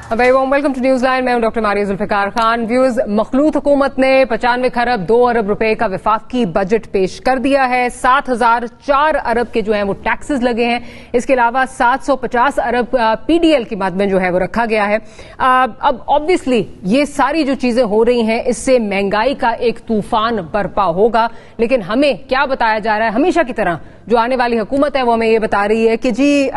Very warm welcome to news line. मैं हूं doctor Maria Zulfiqar Khan. Viewers, मखलूत हुकूमत ने 95 खरब 2 अरब रुपए का वफाकी बजट पेश कर दिया है। 7,004 अरब के जो हैं वो टैक्सेस लगे हैं। इसके अलावा 750 अरब पीडीएल की मद में जो है वो रखा गया है। अब ऑब्वियसली ये सारी जो चीजें हो रही हैं इससे महंगाई का एक तूफान बरपा होगा, लेकिन हमें क्या बताया जा रहा है, हमेशा की तरह जो आने वाली हुकूमत है वो हमें ये बता रही है कि जी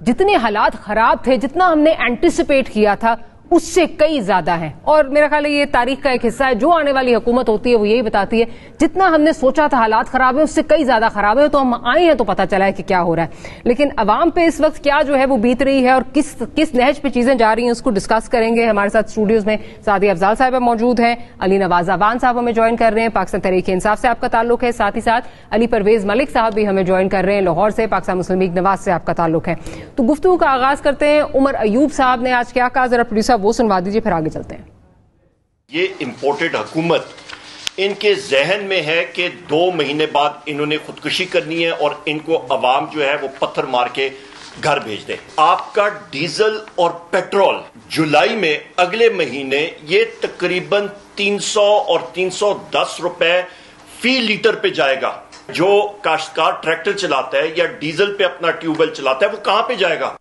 जितने हालात खराब थे, जितना हमने एंटिसिपेट किया था उससे कई ज्यादा है। और मेरा ख्याल है ये तारीख का एक हिस्सा है। जो आने वाली हुकूमत होती है वो यही बताती है जितना हमने सोचा था हालात खराब है उससे कई ज्यादा खराब है। तो हम आए हैं तो पता चला है कि क्या हो रहा है, लेकिन अवाम पे इस वक्त क्या जो है वो बीत रही है और किस नहज पे चीजें जा रही हैं उसको डिस्कस करेंगे। हमारे साथ स्टूडियोज में सादिया अफजाल साहिबा मौजूद हैं, अली नवाज अवान साहब हमें ज्वाइन कर रहे हैं, पाकिस्तान तहरीक इंसाफ से आपका ताल्लुक है, साथ ही साथ अली परवेज मलिक साहब भी हमें ज्वाइन कर रहे हैं लाहौर से, पाकिस्तान मुस्लिम लीग नवाज से आपका ताल्लुक है। तो गुफ्तगू का आगाज करते हैं। उमर अयूब साहब ने आज क्या कहा, जरा प्रोड्यूसर वो सुनवा दीजिए, फिर आगे चलते हैं। ये इंपोर्टेड हुकूमत, इनके जहन में है कि 2 महीने बाद इन्होंने खुदकुशी करनी है और इनको अवाम जो है वो पत्थर मार के घर भेज दे। आपका डीजल और पेट्रोल जुलाई में अगले महीने ये तकरीबन 300 और 310 रुपए फी लीटर पे जाएगा। जो काश्तकार ट्रैक्टर चलाता है या डीजल पे अपना ट्यूबवेल चलाता है वो कहां पे जाएगा?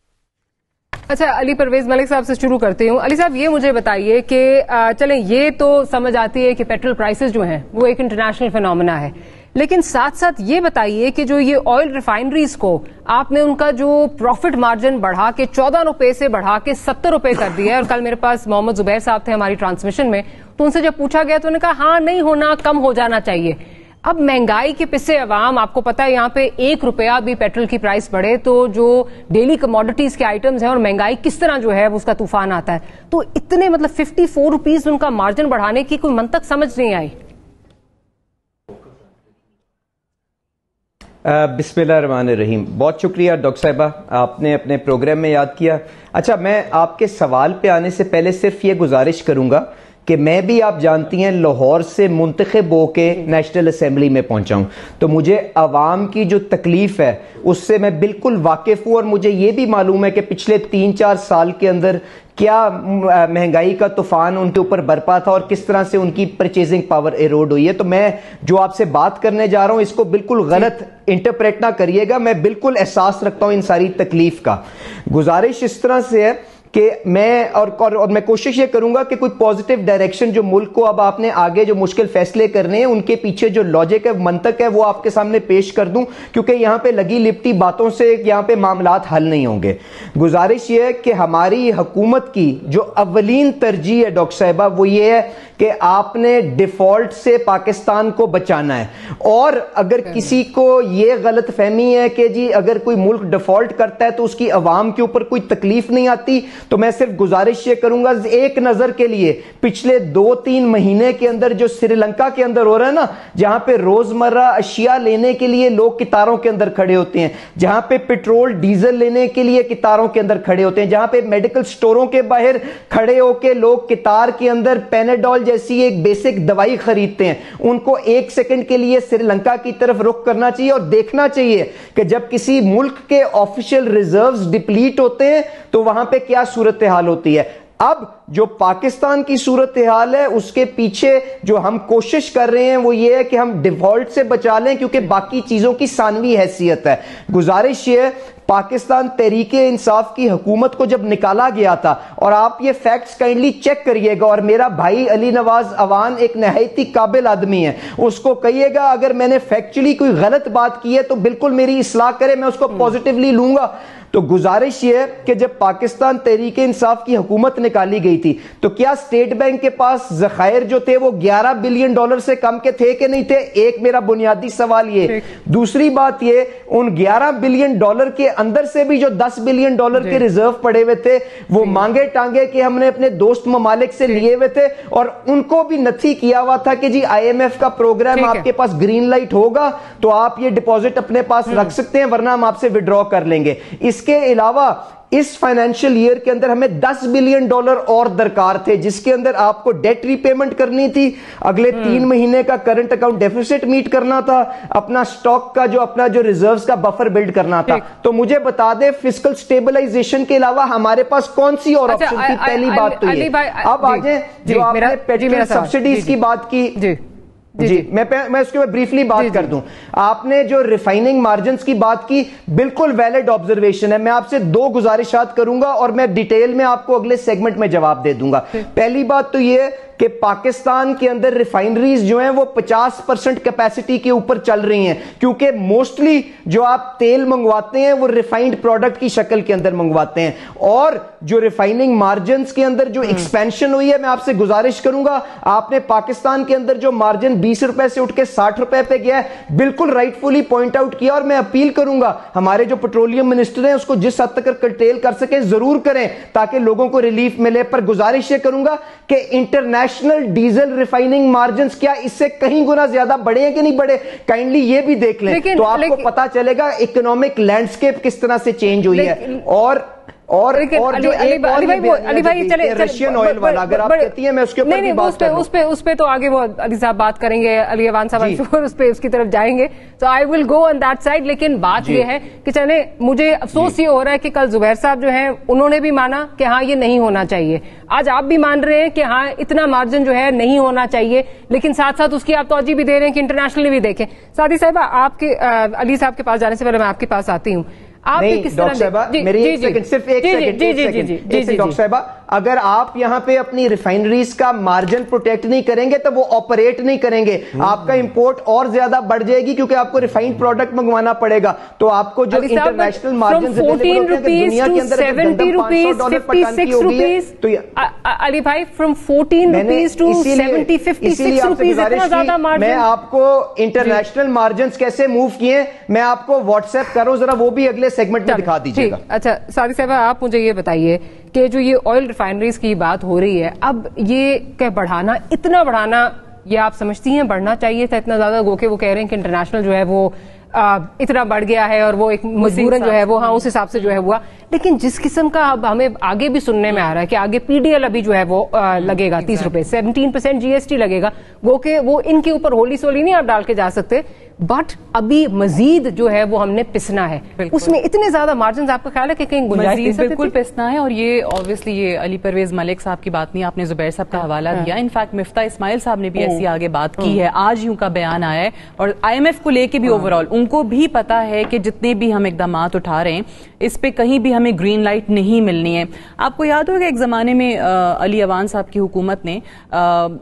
अच्छा, अली परवेज मलिक साहब से शुरू करती हूँ। अली साहब, ये मुझे बताइए कि चलें, ये तो समझ आती है कि पेट्रोल प्राइसेस जो हैं वो एक इंटरनेशनल फिनोमेना है, लेकिन साथ साथ ये बताइए कि जो ये ऑयल रिफाइनरीज को आपने उनका जो प्रॉफिट मार्जिन बढ़ा के 14 रुपए से बढ़ा के 70 रुपए कर दिया है। और कल मेरे पास मोहम्मद जुबैर साहब थे हमारी ट्रांसमिशन में, तो उनसे जब पूछा गया तो उन्होंने कहा हाँ नहीं होना, कम हो जाना चाहिए। अब महंगाई के पिछे अवाम, आपको पता है यहाँ पे 1 रुपया भी पेट्रोल की प्राइस बढ़े तो जो डेली कमोडिटीज के आइटम्स हैं और महंगाई किस तरह जो है उसका तूफान आता है। तो इतने मतलब 54 रुपीज उनका मार्जिन बढ़ाने की कोई मंतक समझ नहीं आई। बिस्मिल्लाहिर्रहमानिर्रहीम। बहुत शुक्रिया डॉक्टर साहिबा, आपने अपने प्रोग्राम में याद किया। अच्छा, मैं आपके सवाल पे आने से पहले सिर्फ ये गुजारिश करूंगा कि मैं भी, आप जानती हैं, लाहौर से मुंतखब होके नेशनल असेंबली में पहुंचा हूं, तो मुझे अवाम की जो तकलीफ है उससे मैं बिल्कुल वाकिफ हूं। और मुझे ये भी मालूम है कि पिछले 3-4 साल के अंदर क्या महंगाई का तूफान उनके ऊपर बरपा था और किस तरह से उनकी परचेजिंग पावर एरोड हुई है। तो मैं जो आपसे बात करने जा रहा हूं इसको बिल्कुल गलत इंटरप्रेट ना करिएगा, मैं बिल्कुल एहसास रखता हूं इन सारी तकलीफ का। गुजारिश इस तरह से है कि मैं और मैं कोशिश ये करूंगा कि कोई पॉजिटिव डायरेक्शन जो मुल्क को अब आपने आगे जो मुश्किल फैसले करने हैं उनके पीछे जो लॉजिक है, मंतक है, वो आपके सामने पेश कर दूं, क्योंकि यहां पे लगी लिपटी बातों से यहां पे मामलात हल नहीं होंगे। गुजारिश ये है कि हमारी हुकूमत की जो अव्वलीन तरजीह है डॉक्टर साहिबा वो ये है कि आपने डिफॉल्ट से पाकिस्तान को बचाना है। और अगर किसी को यह गलत फहमी है कि जी अगर कोई मुल्क डिफॉल्ट करता है तो उसकी अवाम के ऊपर कोई तकलीफ नहीं आती, तो मैं सिर्फ गुजारिश ये करूंगा, एक नजर के लिए पिछले 2-3 महीने के अंदर जो श्रीलंका के अंदर हो रहा है ना, जहां पे रोजमर्रा अशिया लेने के लिए लोग कितारों के अंदर खड़े होते हैं, जहां पे पेट्रोल डीजल लेने के लिए कितारों के अंदर खड़े होते हैं, जहां पे मेडिकल स्टोरों के बाहर खड़े होकर लोग कितार के अंदर पेनाडोल जैसी एक बेसिक दवाई खरीदते हैं, उनको 1 सेकंड के लिए श्रीलंका की तरफ रुख करना चाहिए और देखना चाहिए कि जब किसी मुल्क के ऑफिशियल रिजर्व्स डिप्लीट होते हैं तो वहां पे क्या सूरत हाल होती है। अब जो पाकिस्तान की सूरत हाल है उसके पीछे जो हम कोशिश कर रहे हैं वो ये है कि हम डिफॉल्ट से बचा लें, क्योंकि बाकी चीजों की सानवी हैसियत है। गुजारिश ये है, पाकिस्तान तहरीके इंसाफ की हुकूमत को जब निकाला गया था, और आप ये फैक्ट्स काइंडली चेक करिएगा, और मेरा भाई अली नवाज अवान एक नहायती काबिल आदमी है, उसको कहिएगा अगर मैंने फैक्चुअली कोई गलत बात की है तो बिल्कुल मेरी इस्लाह करे, मैं उसको पॉजिटिवली लूंगा। तो गुजारिश ये है कि जब पाकिस्तान तहरीके इंसाफ की हुकूमत निकाली गई थी तो क्या स्टेट बैंक के पास ज़खायर जो थे वो $11 बिलियन से कम के थे कि नहीं थे? एक मेरा बुनियादी सवाल ये। दूसरी बात ये, उन $11 बिलियन के अंदर से भी जो $10 बिलियन के रिजर्व पड़े हुए थे वो मांगे टांगे कि हमने अपने दोस्त ममालिक से लिए हुए थे, और उनको भी नथी किया हुआ था कि जी IMF का प्रोग्राम आपके पास ग्रीन लाइट होगा तो आप ये डिपॉजिट अपने पास रख सकते हैं, वरना हम आपसे विड्रॉ कर लेंगे। इसके अलावा اس فائنینشیل ایئر کے اندر ہمیں $10 بلین اور درکار تھے, جس کے اندر آپ کو ڈیٹ ری پیمنٹ کرنی تھی, اگلے 3 مہینے کا کرنٹ اکاؤنٹ ڈیفیسٹ میٹ کرنا تھا, اپنا سٹاک کا اپنا جو ریزروز کا بفر بلڈ کرنا تھا. تو مجھے بتا دے فسکل سٹیبلائزیشن کے علاوہ ہمارے پاس کون سی اور آپشن تھی؟ پہلی بات تو یہ. اب آجیں جو آپ نے پیٹرول سبسڈیز کی بات کی, جی میں اس کے بعد بریفلی بات کر دوں. آپ نے جو ریفائننگ مارجنز کی بات کی, بالکل ویلڈ آبزرویشن ہے. میں آپ سے 2 گزارشات کروں گا اور میں ڈیٹیل میں آپ کو اگلے سیگمنٹ میں جواب دے دوں گا. پہلی بات تو یہ کہ پاکستان کے اندر ریفائنریز جو ہیں وہ 50% کیپیسٹی کے اوپر چل رہی ہیں, کیونکہ موسٹلی جو آپ تیل منگواتے ہیں وہ ریفائنڈ پروڈکٹ کی شکل کے اندر منگواتے ہیں. اور جو ریفائننگ مارجنز کے اندر جو ایکسپینشن ہوئی ہے, میں آپ سے گزارش کروں گا, آپ نے پاکستان کے اندر جو مارجن 20 روپے سے اٹھ کے 60 روپے پہ گیا ہے, بالکل رائٹ فلی پوائنٹ آؤٹ کیا. اور میں اپیل کروں گا ہمارے جو پیٹرولیم منسٹر ہیں اس کو جس حد تک کرٹیل کر سکیں ضرور کریں تاکہ لوگوں کو ریلیف ملے. پر گزارش یہ کروں گا کہ انٹرنیشنل ڈیزل ریفائننگ مارجنز کیا اس سے کہیں گنا زیادہ بڑھے ہیں کہ نہیں بڑھے؟ کائنڈلی یہ بھی دیکھ لیں تو آپ کو پتا چلے گا اکنامک لینڈسکیپ کس طرح سے چینج ہوئی ہے. اور جو علی بھائی چلے رشین آئل والا اگر آپ کہتی ہیں میں اس کے اوپر بھی بات کروں, اس پہ تو آگے وہ علی صاحب بات کریں گے, علی اوان صاحب اس کی طرف جائیں گے, تو آئی ول گو آن دیٹ سائڈ. لیکن بات یہ ہے کہ چلے مجھے افسوس یہ ہو رہا ہے کہ کل زبیر صاحب جو ہیں انہوں نے بھی مانا کہ ہاں یہ نہیں ہونا چاہیے, آج آپ بھی مان رہے ہیں کہ ہاں اتنا مارجن جو ہے نہیں ہونا چاہیے, لیکن ساتھ ساتھ اس کی آپ توجہ بھی دے رہے ہیں کہ انٹرنیشنلی بھی دیکھیں. سعدی صاحبہ آپ کے علی صاحب کے پاس جانے سے پہلے میں آپ کے پاس آتی ہوں. ڈاکٹر صاحبہ میری ایک سیکنڈ, صرف ایک سیکنڈ. ڈاکٹر صاحبہ اگر آپ یہاں پہ اپنی ریفائنریز کا مارجن پروٹیکٹ نہیں کریں گے تو وہ آپریٹ نہیں کریں گے, آپ کا امپورٹ اور زیادہ بڑھ جائے گی کیونکہ آپ کو ریفائنڈ پروڈکٹ منگوانا پڑے گا. تو آپ کو جو انٹرنیشنل مارجن دنیا کے اندر علی بھائی فرام 14 روپیز ٹو 70 56 روپیز, اتنا زیادہ مارجن. میں آپ کو انٹرنیشنل مارجنز کیسے موو کیے میں آپ کو واٹس ایپ کروں, ذرا وہ بھی اگلے سیگمنٹ میں دکھا دیجیے گا. اچھا سعدی صاحبہ آپ مجھے یہ بتائیے کہ جو یہ آئل ریفائنریز کی بات ہو رہی ہے, اب یہ کہ بڑھانا, اتنا بڑھانا, یہ آپ سمجھتی ہیں بڑھنا چاہیے تھا اتنا زیادہ؟ گو کہ وہ کہہ رہے ہیں کہ انٹرنیشنل جو ہے وہ اتنا بڑھ گیا ہے اور وہ ایک مجبوراً جو ہے وہ ہاں اس حساب سے جو ہے ہوا. لیکن جس قسم کا اب ہمیں آگے بھی سننے میں آ رہا ہے کہ آگے پی ڈی ایل ابھی جو ہے وہ لگے گا 30 روپے, 17% جی ایس ٹی لگے گا, گو کہ وہ ان کے اوپر ہولی سولی نہیں آپ ڈال کے جا سکتے, بٹ ابھی مزید جو ہے وہ ہم نے پسنا ہے. اس میں اتنے زیادہ مارجنز آپ کا خیال ہے کہ کہیں گنجائش بالکل پسنا ہے؟ اور یہ آبویسلی یہ علی پرویز ملک صاحب کی بات نہیں, آپ نے زبیر صاحب کا حوالہ دیا. انفیکٹ مفتاح اسماعیل صاحب نے بھی ایسی آگے بات کی ہے, آج ہی ان کا بیان آیا ہے, اور آئی ایم ایف کو لے کے بھی اوور آل ان کو بھی پتا ہے کہ جتنے بھی ہم اقدامات اٹھا رہے ہیں اس پہ کہیں بھی ہمیں گرین لائٹ نہیں ملنی ہے. آپ کو یاد ہوگا ایک زمانے میں علی اوان صاحب کی حکومت نے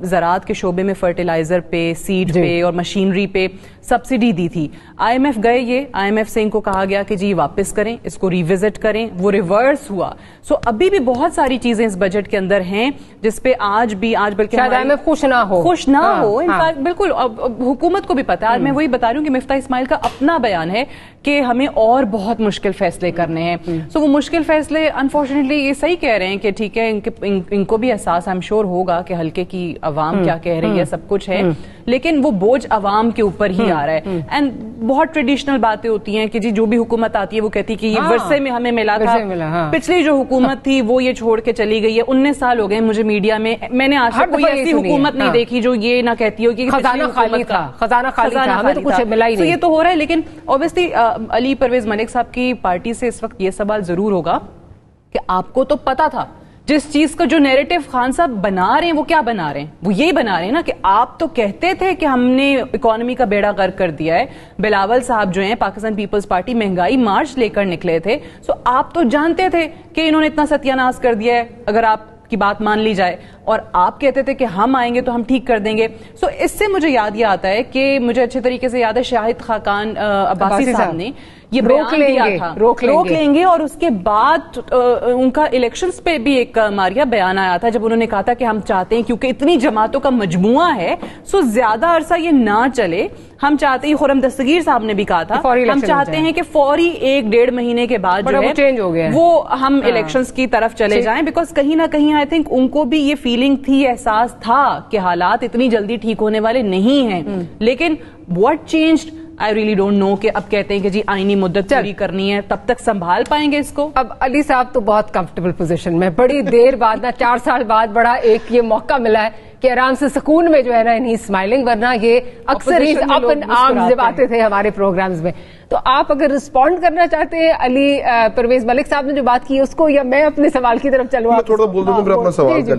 زراعت کے شعبے میں فرٹیلائزر پہ, سیڈ پہ اور مشینری پہ سبسڈی دی تھی. آئی ایم ایف گئے, یہ آئی ایم ایف سے ان کو کہا گیا کہ جی واپس کریں, اس کو ریوزٹ کریں, وہ ریورس ہوا. سو ابھی بھی بہت ساری چیزیں اس بجٹ کے اندر ہیں جس پہ آج بلکہ آئی ایم ایف خوش نہ ہو. انفیکٹ بالکل حکومت کو بھی پتا ہے. میں وہی بتا رہی ہوں کہ مفتاح اسماعیل کا اپنا بیان ہے کہ ہمیں اور بہت مشکل فیصلے کرنے ہیں. سو وہ مشکل فیصلے انفارچونیٹلی یہ صحیح کہہ رہے ہیں کہ ٹھیک ہے ان کو بھی احساس آئی ایم شیور ہوگا کہ ہلکے کی عوام کیا کہہ رہی ہے, سب کچھ ہے, لیکن وہ بوجھ عوام کے اوپر ہی آ رہا ہے. اینڈ بہت ٹریڈیشنل باتیں ہوتی ہیں کہ جی جو بھی حکومت آتی ہے وہ کہتی ہے کہ یہ ورثے میں ہمیں ملا تھا, پچھلی جو حکومت تھی وہ یہ چھوڑ کے چلی گئی ہے. 19 سال ہو گئے مجھے میڈیا میں نے آج تک کوئی ایسی حکومت نہیں دیکھی جو یہ نہ کہتی ہو کہ خزانہ خالی تھا, ہمیں تو کچھ ملا ہی نہیں. یہ تو ہو رہا ہے. لیکن obviously علی پرویز ملک صاحب کی پارٹی سے اس وقت یہ سوال ضرور ہوگا کہ آپ کو تو پتا تھا جس چیز کا جو نیریٹو خان صاحب بنا رہے ہیں وہ کیا بنا رہے ہیں, وہ یہی بنا رہے ہیں نا کہ آپ تو کہتے تھے کہ ہم نے اکانومی کا بیڑا غرق کر دیا ہے. بلاول صاحب جو ہیں پاکستان پیپلز پارٹی مہنگائی مارچ لے کر نکلے تھے. سو آپ تو جانتے تھے کہ انہوں نے اتنا ستیہ ناش کر دیا ہے اگر آپ کی بات مان لی جائے, اور آپ کہتے تھے کہ ہم آئیں گے تو ہم ٹھیک کر دیں گے. سو اس سے مجھے یاد یہ آتا ہے کہ مجھے اچھے طریقے سے یاد ہے شاہد خاقان عباسی صاحب نے یہ روک لیں گے, اور اس کے بعد ان کا الیکشنز پہ بھی ایک ماریا بیان آیا تھا جب انہوں نے کہا تھا کہ ہم چاہتے ہیں کیونکہ اتنی جماعتوں کا مجموعہ ہے سو زیادہ عرصہ یہ نہ چلے, ہم چاہتے ہیں, خرم دستگیر صاحب نے بھی کہا تھا ہم چاہتے ہیں کہ فوری 1-1.5 مہینے کے بعد جو ہے وہ ہم الیکشنز کی طرف چلے جائیں, بیکاز کہیں نہ کہیں آئی تھنک ان کو بھی یہ فیلنگ تھی, احساس تھا کہ حالات اتنی جلدی ٹھیک ہونے والے نہیں ہیں. لیکن what changed I really don't know कि अब कहते हैं कि जी आईनी मुद्दत पूरी करनी है, तब तक संभाल पाएंगे इसको? अब अली साहब तो बहुत कंफर्टेबल पोजीशन में, बड़ी देर बाद ना 4 साल बाद बड़ा एक ये मौका मिला है कि आराम से सुकून में जो है ना इन्हीं स्माइलिंग, वरना ये अक्सर ही अप एंड आर्म्स जब आते थे हमारे प्रोग्राम्स में। तो आप अगर रिस्पॉन्ड करना चाहते हैं अली परवेज मलिक साहब ने जो बात की उसको, या मैं अपने सवाल की तरफ चलूँ? थोड़ा बोल दूं, फिर अपना सवाल कर लीजिए।